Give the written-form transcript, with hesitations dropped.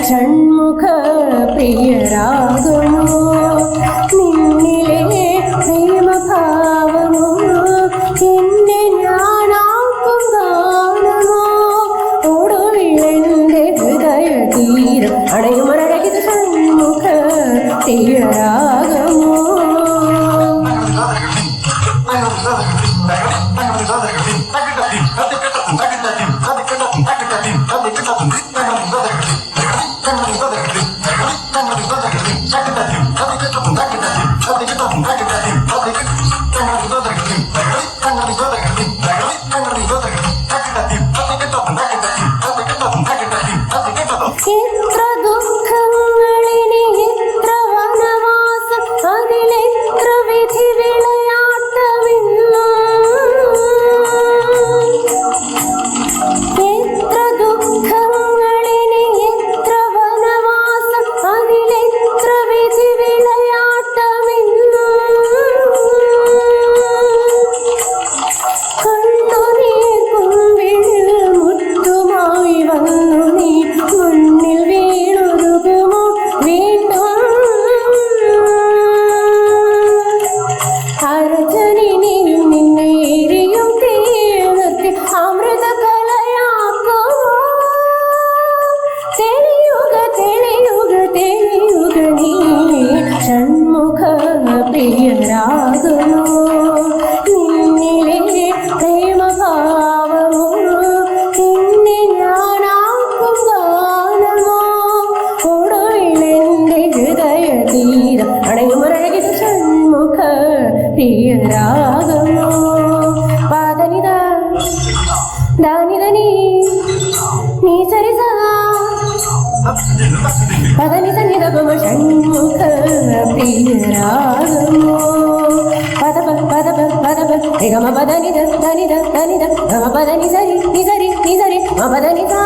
ഷൺമുഖ പ്രിയരാഗമോ നിന്നിലെ പ്രേമഭാവമോ എന്നെ ഞാനാക്കും ഗാനമോ ഒടുവിലെന്റെ ഹൃദയ തീരം അണയുമരകിത് ഷൺമുഖ പ്രിയരാഗമോ എത്ര ദുഃഖങ്ങളിനി എത്ര വനവാസം അതിലെത്ര വിധി വിളയാട്ടമിന്നു എത്ര ദുഃഖങ്ങളിനി എത്ര വനവാസം അതിലെത്ര വിധി വിളയാട്ടമിന്നു കണ്ണുനീർ കുമ്പിളിൽ മുത്തുമായി വന്നു നീ മുന്നിൽ വീണുരുകുമോ വീണ്ടും അർജുനിനിയും നിന്നെ എരിയും തീർത്തി അമൃത കലയാക്കോ തെളിയുക തെളിയുക തെളിയുക നീ ഷൺമുഖ പ്രിയരാഗമോ നിന്നിലെ പ്രേമഭാവമോ എന്നെ ഞാനാക്കും ഗാനമോ ഒടുവിലെന്റെ ഹൃദയ തീരം അണയുമരകിത് ഷൺമുഖ പ്രിയരാഗമോ പാദനിത ദാനിതനി നീ സരിസ പദനി സന്നിധമ ഷൺമുഖ പ്രിയരാഗമോ പദപ പദപ പദപ നിഗമ പദനിധ ധനിധ ധനിധ ഗമ പദനി സരി നിസരി നിസരി മപദനി സാ